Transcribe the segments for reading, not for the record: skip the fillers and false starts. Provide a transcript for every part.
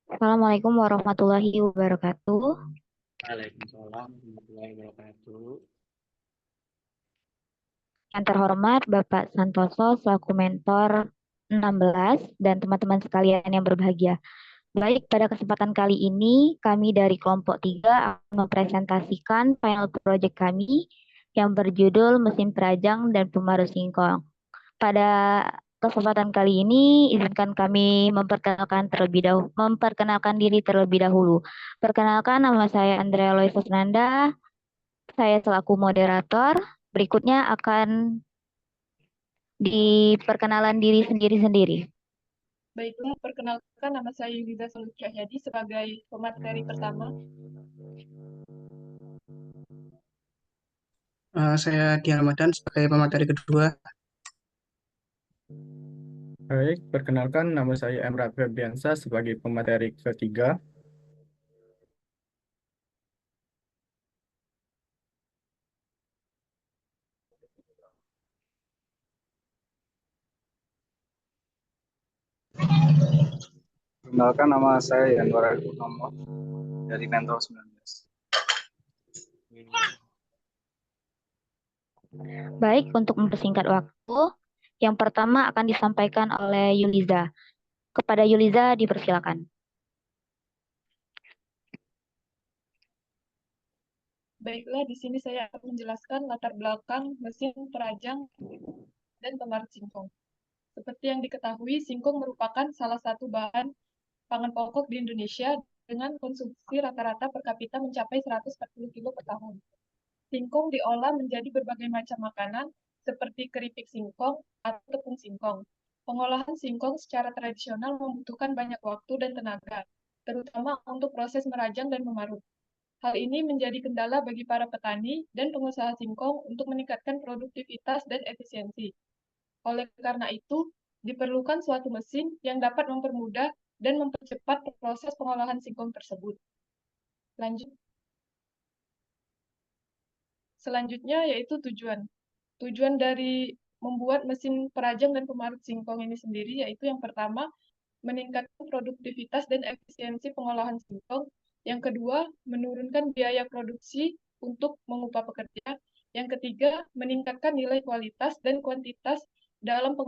Assalamualaikum warahmatullahi wabarakatuh. Waalaikumsalam warahmatullahi wabarakatuh. Yang terhormat Bapak Santoso selaku mentor 16 dan teman-teman sekalian yang berbahagia. Baik, pada kesempatan kali ini kami dari kelompok 3 akan mempresentasikan final project kami yang berjudul Mesin Perajang dan Pemarut Singkong. Pada kesempatan kali ini izinkan kami memperkenalkan diri terlebih dahulu. Perkenalkan, nama saya Andrea Loisa Nanda. Saya selaku moderator. Berikutnya akan diperkenalan diri sendiri-sendiri. Baiklah, perkenalkan nama saya Yulida Solut Cahyadi sebagai pemateri pertama. Saya Dian Ramadan sebagai pemateri kedua. Baik, perkenalkan nama saya Emrah Febriansa sebagai pemateri ketiga. Perkenalkan, nama saya Yanwar Purnomo dari Mentor 19. Baik, untuk mempersingkat waktu, yang pertama akan disampaikan oleh Yuliza. Kepada Yuliza dipersilakan. Baiklah, di sini saya akan menjelaskan latar belakang mesin perajang dan pemarut singkong. Seperti yang diketahui, singkong merupakan salah satu bahan pangan pokok di Indonesia dengan konsumsi rata-rata per kapita mencapai 140 kilo per tahun. Singkong diolah menjadi berbagai macam makanan seperti keripik singkong atau tepung singkong. Pengolahan singkong secara tradisional membutuhkan banyak waktu dan tenaga, terutama untuk proses merajang dan memarut. Hal ini menjadi kendala bagi para petani dan pengusaha singkong untuk meningkatkan produktivitas dan efisiensi. Oleh karena itu, diperlukan suatu mesin yang dapat mempermudah dan mempercepat proses pengolahan singkong tersebut. Lanjut. Selanjutnya yaitu tujuan. Tujuan dari membuat mesin perajang dan pemarut singkong ini sendiri yaitu yang pertama, meningkatkan produktivitas dan efisiensi pengolahan singkong. Yang kedua, menurunkan biaya produksi untuk mengupah pekerja. Yang ketiga, meningkatkan nilai kualitas dan kuantitas dalam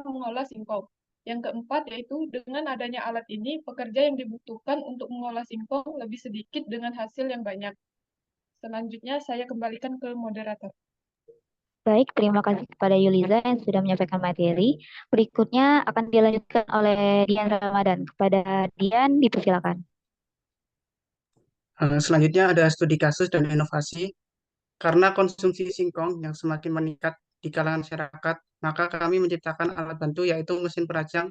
mengolah singkong. Yang keempat, yaitu dengan adanya alat ini, pekerja yang dibutuhkan untuk mengolah singkong lebih sedikit dengan hasil yang banyak. Selanjutnya, saya kembalikan ke moderator. Baik, terima kasih kepada Yuliza yang sudah menyampaikan materi. Berikutnya akan dilanjutkan oleh Dian Ramadan. Kepada Dian, dipersilakan. Selanjutnya ada studi kasus dan inovasi. Karena konsumsi singkong yang semakin meningkat di kalangan masyarakat, maka kami menciptakan alat bantu yaitu mesin perajang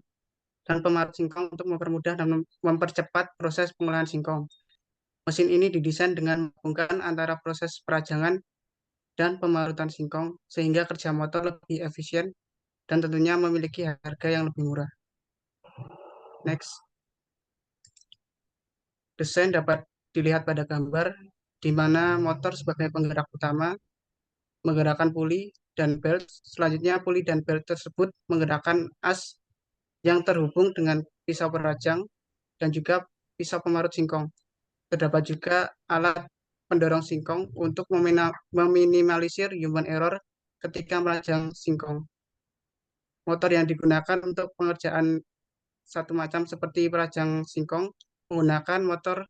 dan pemarut singkong untuk mempermudah dan mempercepat proses pengolahan singkong. Mesin ini didesain dengan menggabungkan antara proses perajangan dan pemarutan singkong sehingga kerja motor lebih efisien dan tentunya memiliki harga yang lebih murah. Next. Desain dapat dilihat pada gambar di mana motor sebagai penggerak utama menggerakkan puli dan belt. Selanjutnya puli dan belt tersebut menggerakkan as yang terhubung dengan pisau perajang dan juga pisau pemarut singkong. Terdapat juga alat pendorong singkong untuk meminimalisir human error ketika merajang singkong. Motor yang digunakan untuk pengerjaan satu macam seperti perajang singkong menggunakan motor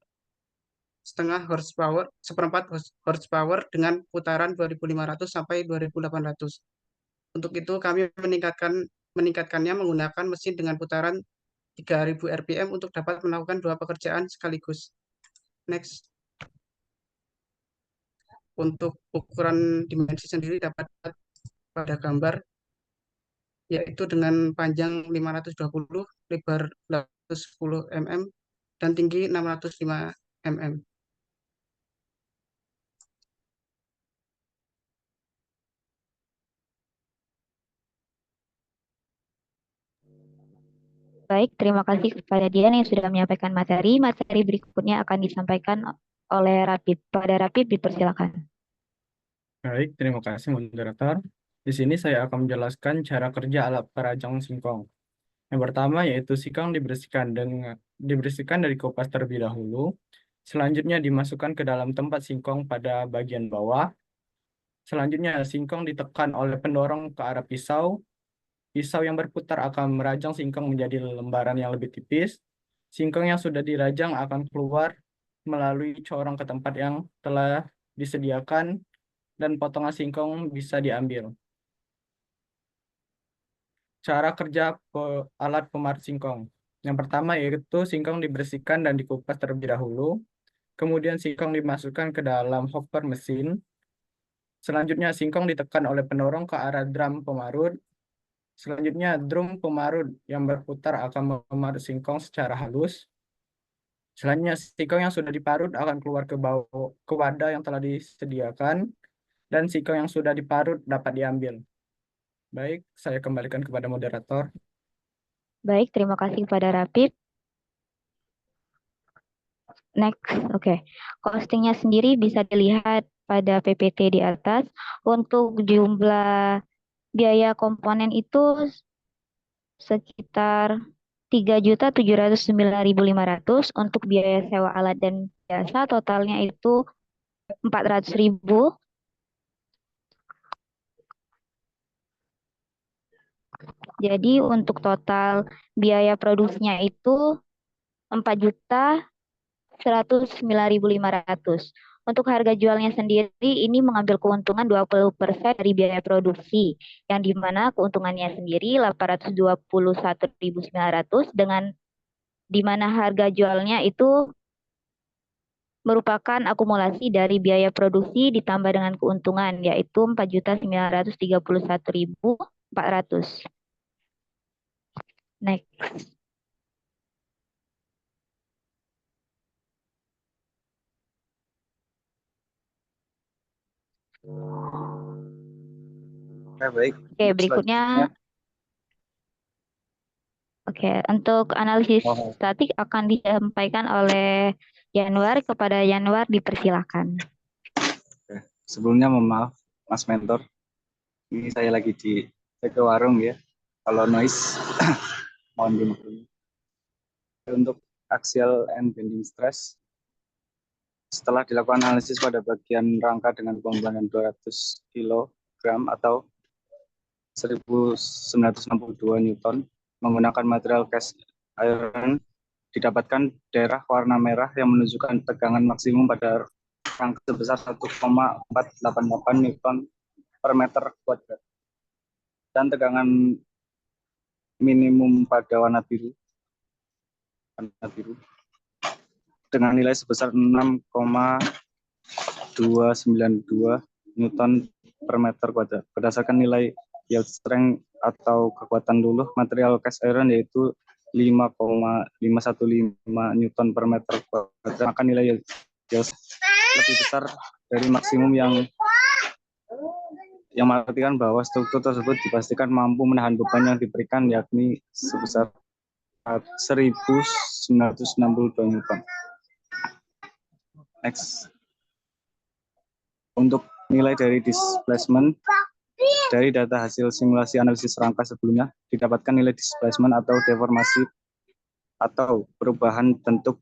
setengah horsepower, seperempat horsepower dengan putaran 2.500 sampai 2.800. Untuk itu kami meningkatkannya menggunakan mesin dengan putaran 3.000 rpm untuk dapat melakukan dua pekerjaan sekaligus. Next. Untuk ukuran dimensi sendiri dapat pada gambar yaitu dengan panjang 520, lebar 810 mm dan tinggi 605 mm. Baik, terima kasih kepada Dian yang sudah menyampaikan materi. Materi berikutnya akan disampaikan oleh Rapid. Pada Rapid, dipersilakan. Baik, terima kasih moderator. Di sini saya akan menjelaskan cara kerja alat perajang singkong. Yang pertama yaitu singkong dibersihkan dari kupas terlebih dahulu. Selanjutnya dimasukkan ke dalam tempat singkong pada bagian bawah. Selanjutnya singkong ditekan oleh pendorong ke arah pisau. Pisau yang berputar akan merajang singkong menjadi lembaran yang lebih tipis. Singkong yang sudah dirajang akan keluar melalui corong ke tempat yang telah disediakan dan potongan singkong bisa diambil. Cara kerja alat pemarut singkong. Yang pertama yaitu singkong dibersihkan dan dikupas terlebih dahulu. Kemudian singkong dimasukkan ke dalam hopper mesin. Selanjutnya singkong ditekan oleh pendorong ke arah drum pemarut. Selanjutnya drum pemarut yang berputar akan memarut singkong secara halus. Selanjutnya singkong yang sudah diparut akan keluar ke wadah yang telah disediakan dan singkong yang sudah diparut dapat diambil. Baik, saya kembalikan kepada moderator. Baik, terima kasih kepada Rapid. Next, oke. Costingnya sendiri bisa dilihat pada PPT di atas. Untuk jumlah biaya komponen itu sekitar 3.709.500. Untuk biaya sewa alat dan jasa totalnya itu 400.000. Jadi untuk total biaya produksinya itu 4.109.500. Untuk harga jualnya sendiri ini mengambil keuntungan 20% dari biaya produksi, yang dimana keuntungannya sendiri 821.900 dengan dimana harga jualnya itu merupakan akumulasi dari biaya produksi ditambah dengan keuntungan, yaitu 4.931.400. Next. Oke, baik. Oke, berikutnya. Oke, untuk analisis statik akan disampaikan oleh Januar. Kepada Januar dipersilakan. Oke. Sebelumnya mohon maaf, Mas Mentor. Ini saya lagi di ke warung ya. Kalau noise, mohon dimaklumi. Untuk axial and bending stress, setelah dilakukan analisis pada bagian rangka dengan pembebanan 200 kg atau 1962 Newton menggunakan material cast iron, didapatkan daerah warna merah yang menunjukkan tegangan maksimum pada rangka sebesar 1,488 Newton per meter kuadrat dan tegangan minimum pada warna biru dengan nilai sebesar 6,292 Newton per meter kuadrat. Berdasarkan nilai yield strength atau kekuatan luluh material cast iron yaitu 5,515 Newton per meter kuadrat, maka nilai yield lebih besar dari maksimum yang mengartikan bahwa struktur tersebut dipastikan mampu menahan beban yang diberikan, yakni sebesar 1962 Newton. Next. Untuk nilai dari displacement, dari data hasil simulasi analisis rangka sebelumnya, didapatkan nilai displacement atau deformasi atau perubahan bentuk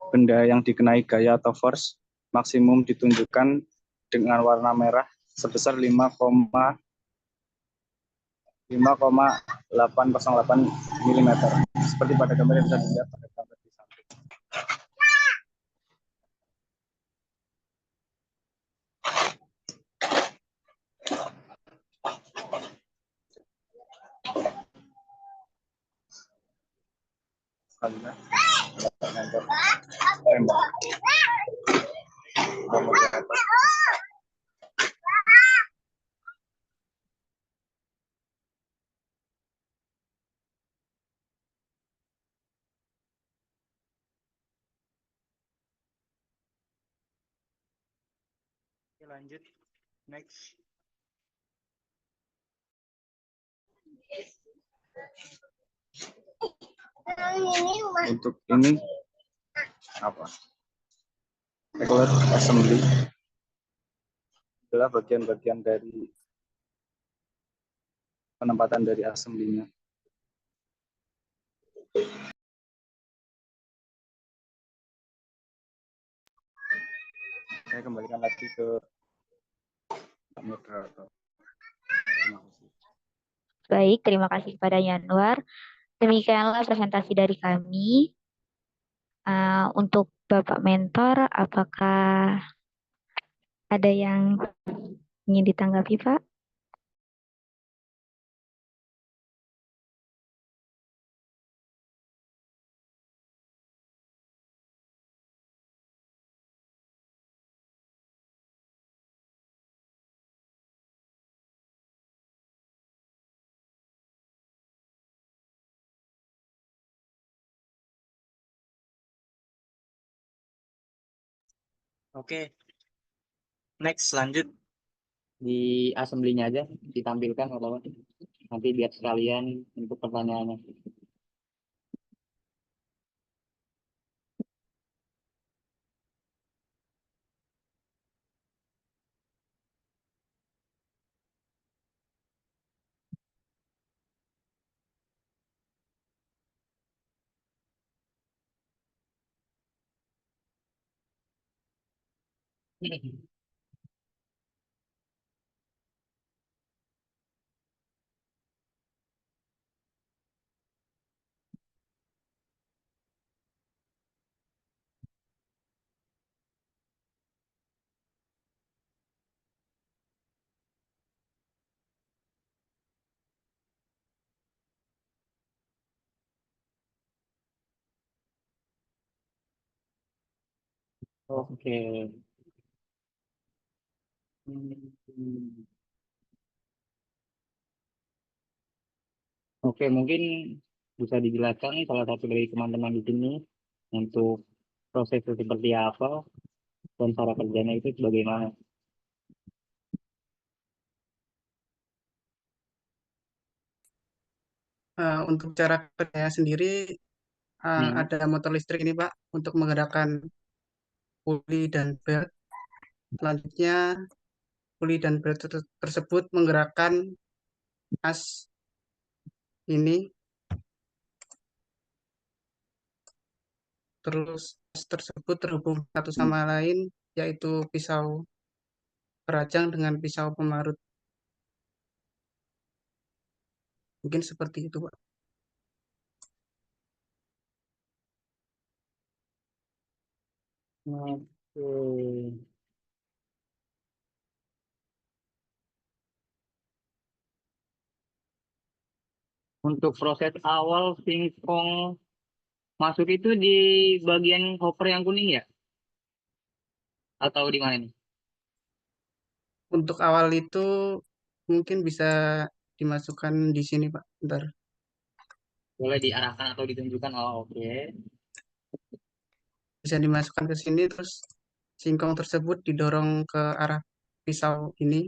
benda yang dikenai gaya atau force maksimum ditunjukkan dengan warna merah sebesar 5,808 mm. Seperti pada gambar yang bisa dilihat pada gambar di samping. Lanjut, next. Untuk ini apa? Regular assembly adalah bagian-bagian dari penempatan dari assembly-nya. Saya kembalikan lagi ke Pak moderator. Terima kasih. Baik, terima kasih kepada Yanwar. Demikianlah presentasi dari kami. Untuk Bapak Mentor, apakah ada yang ingin ditanggapi, Pak? Oke, next lanjut di assembly-nya aja ditampilkan atau nanti biar sekalian untuk pertanyaannya. Oke. Hmm. Oke, mungkin bisa dijelaskan nih salah satu dari teman-teman di sini untuk prosesnya seperti apa dan cara kerjanya itu bagaimana. Untuk cara kerjanya sendiri, Hmm. ada motor listrik ini Pak untuk menggerakkan puli dan belt. Selanjutnya puli dan belt tersebut menggerakkan as ini, terus as tersebut terhubung satu sama lain, yaitu pisau perajang dengan pisau pemarut. Mungkin seperti itu Pak. Oke. Untuk proses awal singkong masuk itu di bagian hopper yang kuning ya? Atau di mana nih? Untuk awal itu mungkin bisa dimasukkan di sini Pak. Bentar. Boleh diarahkan atau ditunjukkan? Oh, oke. Bisa dimasukkan ke sini, terus singkong tersebut didorong ke arah pisau ini.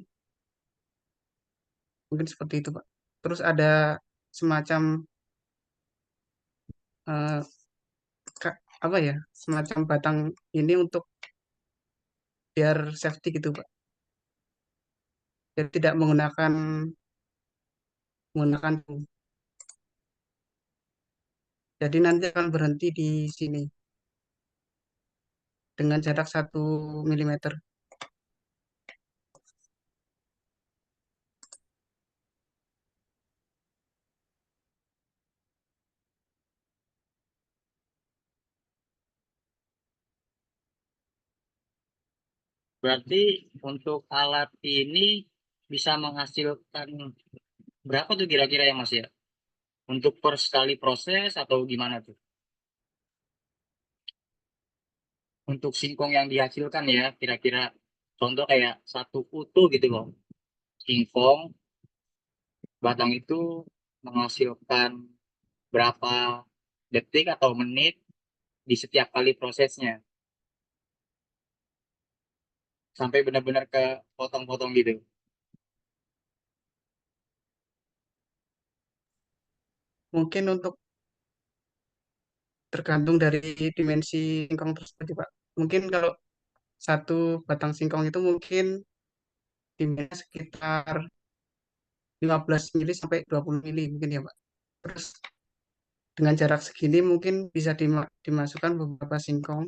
Mungkin seperti itu Pak. Terus ada semacam eh, apa ya, semacam batang ini untuk biar safety gitu Pak. Jadi tidak menggunakan menggunakan jadi nanti akan berhenti di sini dengan jarak 1 mm. Berarti untuk alat ini bisa menghasilkan berapa tuh kira-kira ya Mas ya? Untuk per sekali proses atau gimana tuh? Untuk singkong yang dihasilkan ya, kira-kira contoh kayak satu utuh gitu loh. Singkong batang itu menghasilkan berapa detik atau menit di setiap kali prosesnya sampai benar-benar ke potong-potong gitu. Mungkin untuk tergantung dari dimensi singkong tersebut Pak. Mungkin kalau satu batang singkong itu mungkin dimensinya sekitar 15 mili sampai 20 mili mungkin ya Pak. Terus dengan jarak segini mungkin bisa dimasukkan beberapa singkong.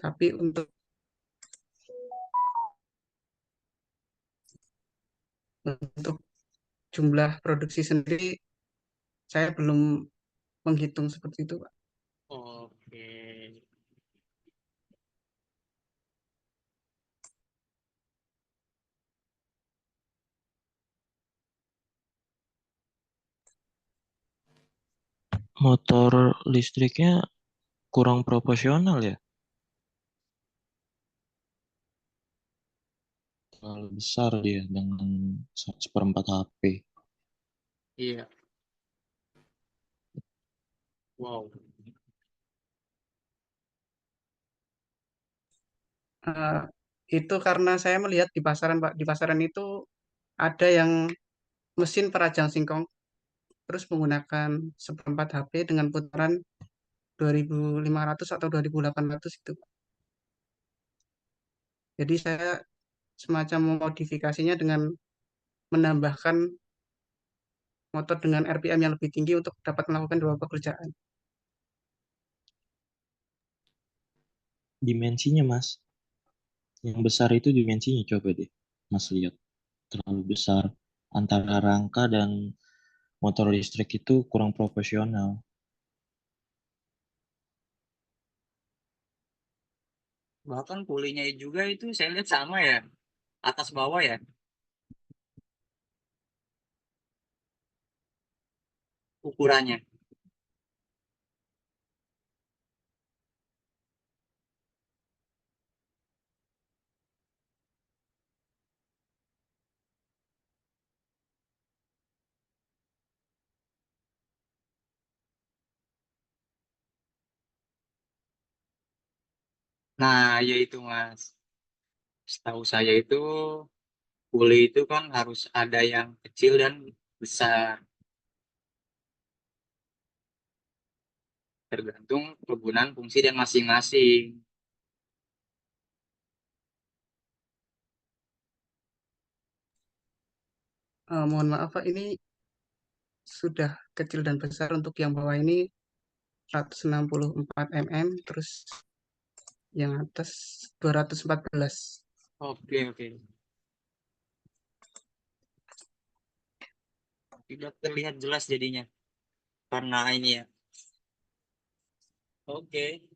Tapi untuk jumlah produksi sendiri saya belum menghitung seperti itu, Pak. Oke. Motor listriknya kurang proporsional ya, terlalu besar dia dengan 1/4 HP. Iya. Wow. Eh, itu karena saya melihat di pasaran, Pak. Di pasaran itu ada yang mesin perajang singkong, terus menggunakan 1/4 HP dengan putaran 2.500 atau 2.800 itu, Pak. Jadi saya semacam memodifikasinya dengan menambahkan motor dengan RPM yang lebih tinggi untuk dapat melakukan dua pekerjaan. Dimensinya Mas, yang besar itu dimensinya coba deh Mas lihat, terlalu besar. Antara rangka dan motor listrik itu kurang proporsional. Bahkan pulinya juga itu saya lihat sama ya. Atas bawah ya. Ukurannya. Nah, yaitu Mas. Setahu saya itu puli itu kan harus ada yang kecil dan besar. Tergantung kegunaan fungsi dan masing-masing. Mohon maaf, Pak, ini sudah kecil dan besar. Untuk yang bawah ini 164 mm, terus yang atas 214. Oke, oke. Tidak terlihat jelas jadinya. Karena ini ya. Oke.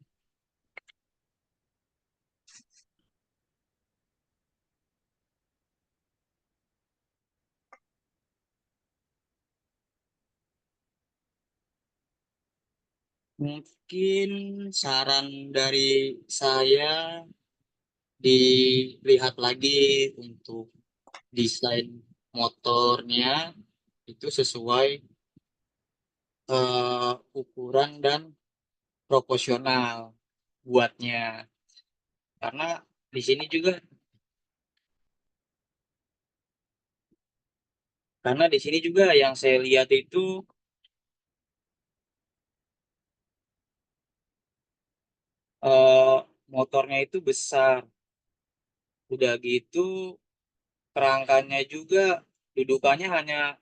Mungkin saran dari saya dilihat lagi untuk desain motornya itu sesuai ukuran dan proporsional buatnya. Karena di sini juga yang saya lihat itu eh, motornya itu besar. Udah gitu kerangkanya juga dudukannya hanya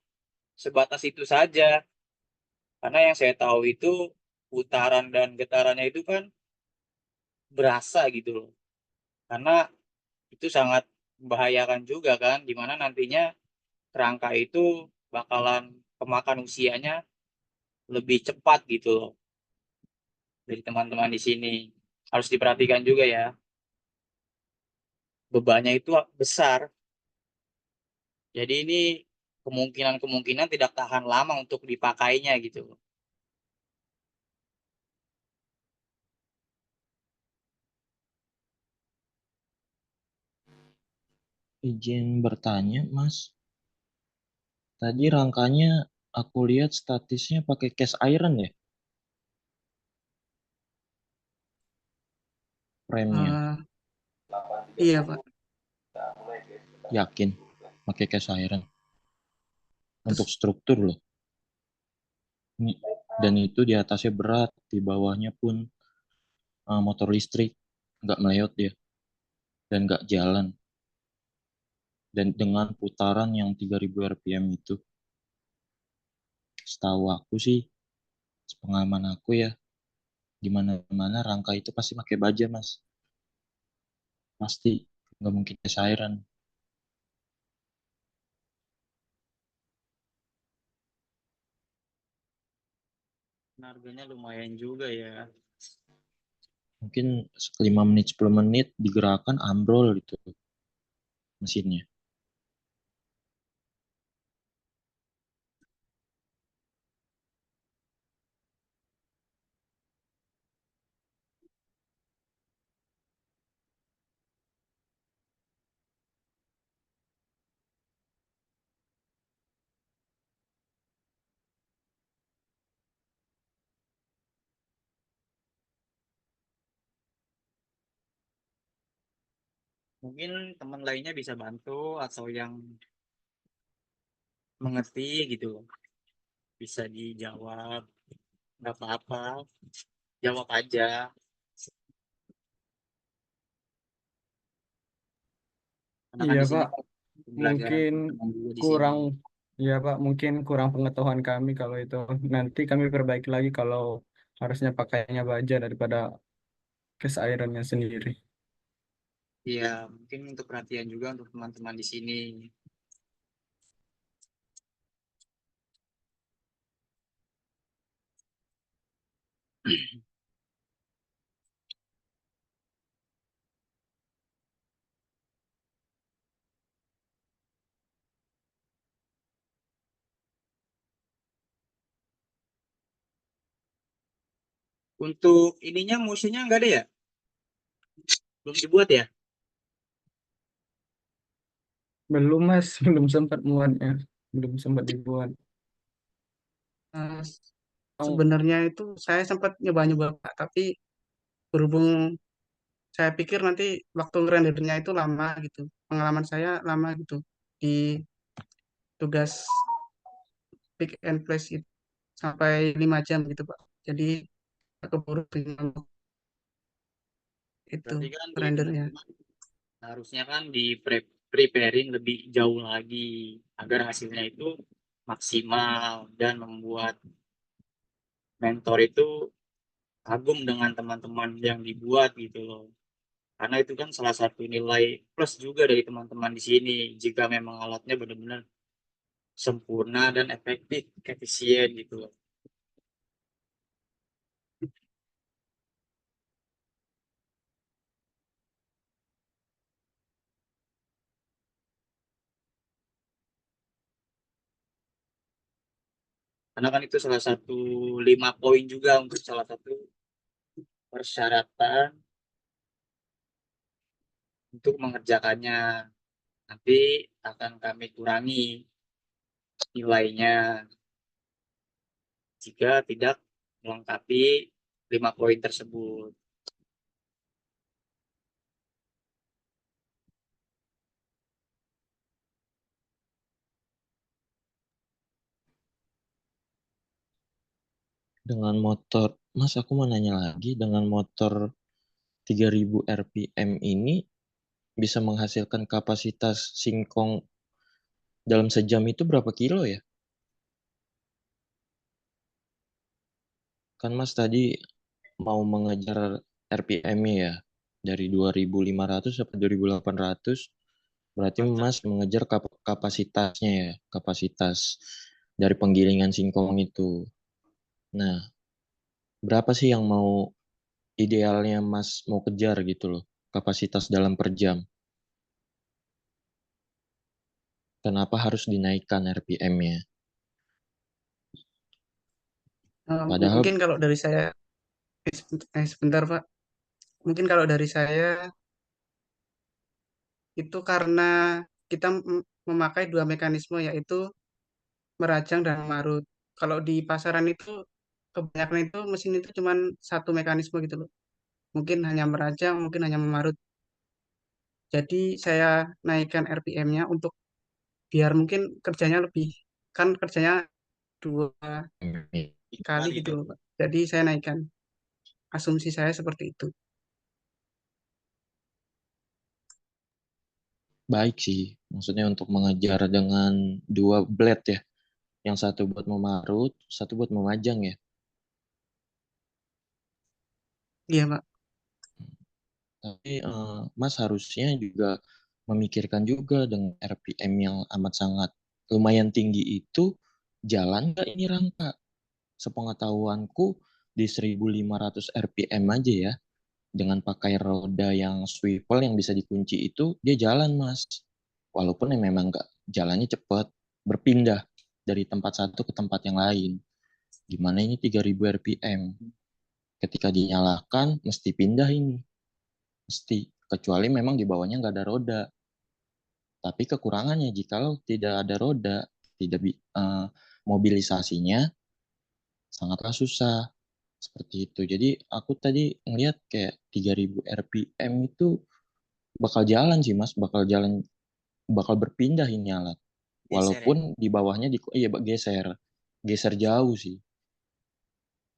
sebatas itu saja. Karena yang saya tahu itu putaran dan getarannya itu kan berasa gitu loh. Karena itu sangat membahayakan juga kan, dimana nantinya kerangka itu bakalan kemakan usianya lebih cepat gitu loh dari teman-teman di sini. Harus diperhatikan juga ya, bebannya itu besar. Jadi ini kemungkinan tidak tahan lama untuk dipakainya gitu. Izin bertanya Mas, tadi rangkanya aku lihat statisnya pakai cast iron ya, remnya. Eh, iya, Pak. Yakin pakai cast iron untuk Terus struktur loh. Dan itu di atasnya berat, di bawahnya pun motor listrik, nggak meleot dia dan nggak jalan. Dan dengan putaran yang 3000 rpm itu, setahu aku sih, sepengalaman aku ya, di mana-mana rangka itu pasti pakai baja mas. Pasti nggak mungkin cairan. Harganya lumayan juga ya. Mungkin 5 menit 10 menit digerakkan ambrol gitu mesinnya. Mungkin teman lainnya bisa bantu atau yang mengerti gitu loh. Bisa dijawab, nggak apa-apa, jawab aja. Karena kan Iya di sini Pak, pembelajaran mungkin teman juga di sini. kurang, ya Pak, mungkin kurang pengetahuan kami kalau itu. Nanti kami perbaiki lagi kalau harusnya pakainya baja daripada case ironnya sendiri. Iya, mungkin untuk perhatian juga untuk teman-teman di sini. Untuk ininya musuhnya nggak ada ya? Belum dibuat ya? Belum Mas, belum sempat muatnya, belum sempat dibuat. Eh, Oh, Sebenarnya itu saya sempat nyoba-nyoba Pak, tapi berhubung saya pikir nanti waktu rendernya itu lama gitu. Pengalaman saya lama gitu di tugas pick and place itu sampai 5 jam gitu Pak. Jadi keburu dengan itu Berarti kan di rendernya. teman-teman harusnya kan di preparing lebih jauh lagi agar hasilnya itu maksimal dan membuat mentor itu kagum dengan teman-teman yang dibuat gitu loh. Karena itu kan salah satu nilai plus juga dari teman-teman di sini jika memang alatnya benar-benar sempurna dan efektif, efisien gitu loh. Karena kan itu salah satu 5 poin juga untuk salah satu persyaratan untuk mengerjakannya. Nanti akan kami kurangi nilainya jika tidak melengkapi 5 poin tersebut. Dengan motor, Mas aku mau nanya lagi, dengan motor 3000 RPM ini bisa menghasilkan kapasitas singkong dalam sejam itu berapa kilo ya? Kan Mas tadi mau mengejar RPM-nya ya dari 2500 sampai 2800, berarti Mas mengejar kapasitasnya ya, kapasitas dari penggilingan singkong itu. Nah, berapa sih yang mau idealnya Mas mau kejar gitu loh, kapasitas dalam per jam? Kenapa harus dinaikkan RPM-nya? Padahal Mungkin kalau dari saya, sebentar Pak. Mungkin kalau dari saya itu karena kita memakai dua mekanisme yaitu merajang dan marut. Kalau di pasaran itu kebanyakan itu mesin itu cuma satu mekanisme gitu loh. Mungkin hanya merajang, mungkin hanya memarut. Jadi saya naikkan RPM-nya untuk biar mungkin kerjanya lebih, kan kerjanya 2 kali Cepat gitu gitu. loh Pak. Jadi saya naikkan. Asumsi saya seperti itu. baik sih, maksudnya untuk mengejar dengan dua blade ya, yang satu buat memarut, satu buat memajang ya. Iya Pak. Tapi Mas harusnya juga memikirkan juga dengan RPM yang amat sangat lumayan tinggi itu, jalan nggak ini rangka? Sepengetahuanku di 1500 RPM aja ya, dengan pakai roda yang swivel yang bisa dikunci itu, dia jalan Mas. Walaupun memang nggak jalannya cepat, berpindah dari tempat satu ke tempat yang lain. Gimana ini 3000 RPM? Ketika dinyalakan, mesti pindah ini. Mesti. Kecuali memang di bawahnya nggak ada roda. Tapi kekurangannya jikalau tidak ada roda, tidak mobilisasinya sangatlah susah. Seperti itu. Jadi aku tadi ngeliat kayak 3000 RPM itu bakal jalan sih Mas, bakal jalan, bakal berpindah ini alat. Geser ya. Walaupun di bawahnya iya geser. Geser jauh sih.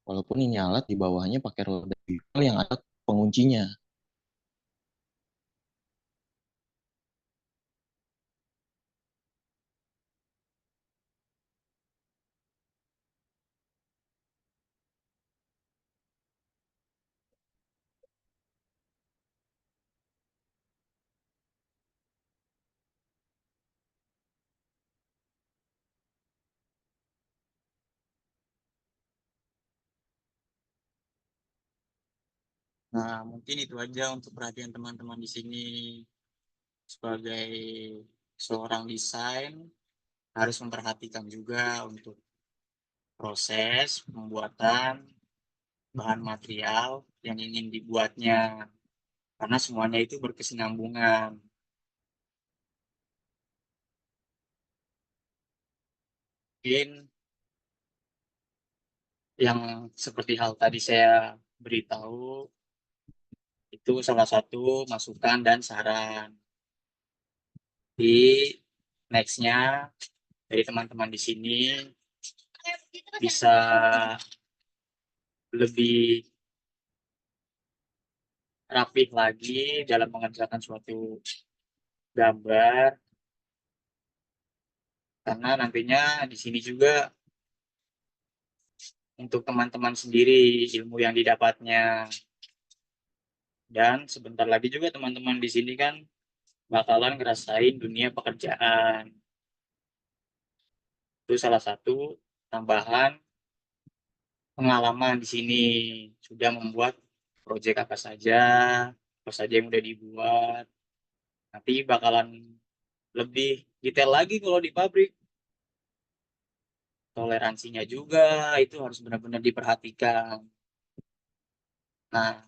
Walaupun ini alat di bawahnya pakai roda swivel yang ada penguncinya. Nah, mungkin itu aja untuk perhatian teman-teman di sini. Sebagai seorang desain, harus memperhatikan juga untuk proses pembuatan bahan material yang ingin dibuatnya. Karena semuanya itu berkesinambungan. Mungkin yang seperti hal tadi saya beritahu, itu salah satu masukan dan saran. Di next-nya dari teman-teman di sini bisa lebih rapih lagi dalam mengerjakan suatu gambar, karena nantinya di sini juga untuk teman-teman sendiri ilmu yang didapatnya, dan sebentar lagi juga teman-teman di sini kan bakalan ngerasain dunia pekerjaan. Itu salah satu tambahan pengalaman di sini, sudah membuat proyek apa saja yang udah dibuat. Nanti bakalan lebih detail lagi kalau di pabrik. Toleransinya juga itu harus benar-benar diperhatikan. Nah,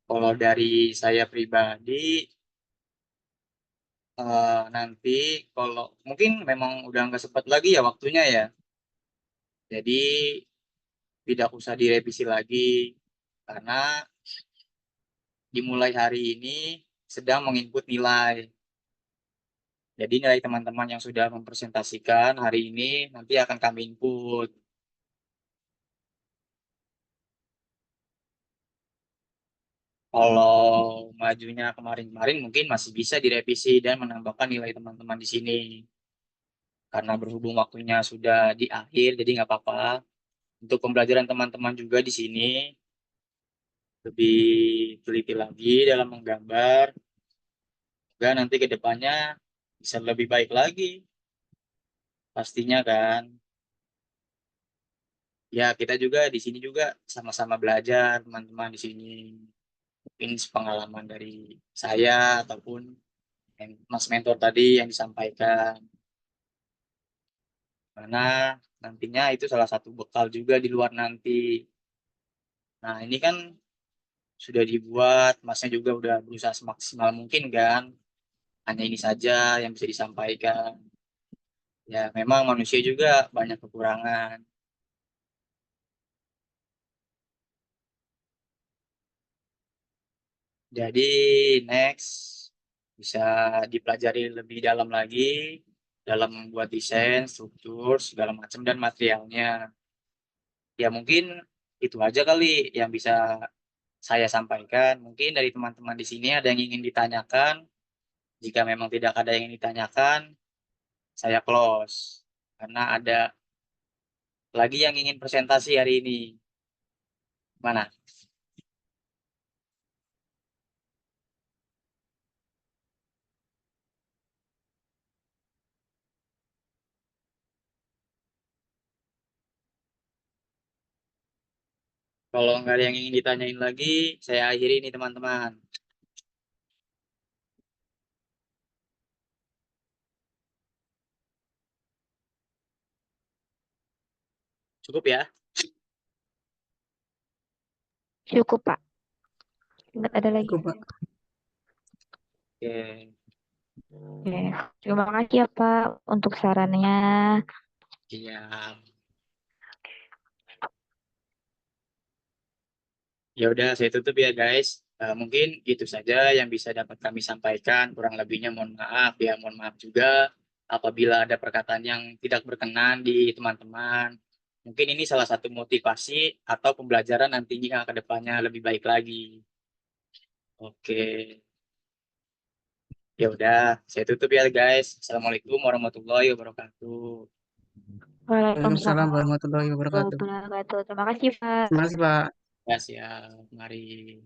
kalau dari saya pribadi, nanti kalau mungkin memang udah nggak sempat lagi ya waktunya ya. Jadi tidak usah direvisi lagi, karena dimulai hari ini sedang menginput nilai. Jadi nilai teman-teman yang sudah mempresentasikan hari ini nanti akan kami input. Kalau majunya kemarin-kemarin mungkin masih bisa direvisi dan menambahkan nilai teman-teman di sini. Karena berhubung waktunya sudah di akhir, jadi nggak apa-apa. Untuk pembelajaran teman-teman juga di sini lebih teliti lagi dalam menggambar. Semoga nanti ke depannya bisa lebih baik lagi. Pastinya kan. Ya, kita juga di sini juga sama-sama belajar, teman-teman di sini. Mungkin pengalaman dari saya ataupun Mas Mentor tadi yang disampaikan. Karena nantinya itu salah satu bekal juga di luar nanti. Nah, ini kan sudah dibuat, Masnya juga udah berusaha semaksimal mungkin kan. Hanya ini saja yang bisa disampaikan. Ya, memang manusia juga banyak kekurangan. Jadi, next bisa dipelajari lebih dalam lagi dalam membuat desain, struktur, segala macam dan materialnya. Ya, mungkin itu aja kali yang bisa saya sampaikan. Mungkin dari teman-teman di sini ada yang ingin ditanyakan. Jika memang tidak ada yang ingin ditanyakan, saya close. Karena ada lagi yang ingin presentasi hari ini. Mana? Kalau nggak ada yang ingin ditanyain lagi, saya akhiri nih teman-teman. Cukup ya? Cukup, Pak. Nggak ada lagi. Cukup, Pak. Oke. Oke. Terima kasih ya, Pak, untuk sarannya. Iya. Ya udah, saya tutup ya guys. Mungkin itu saja yang bisa dapat kami sampaikan. Kurang lebihnya mohon maaf ya, mohon maaf juga apabila ada perkataan yang tidak berkenan di teman-teman. Mungkin ini salah satu motivasi atau pembelajaran nantinya ke depannya lebih baik lagi. Oke. Ya udah, saya tutup ya guys. Assalamualaikum warahmatullahi wabarakatuh. Waalaikumsalam Waalaikumsalam warahmatullahi wabarakatuh. warahmatullahi wabarakatuh. Terima kasih, Pak. Terima kasih, Pak. Ya siap, mari.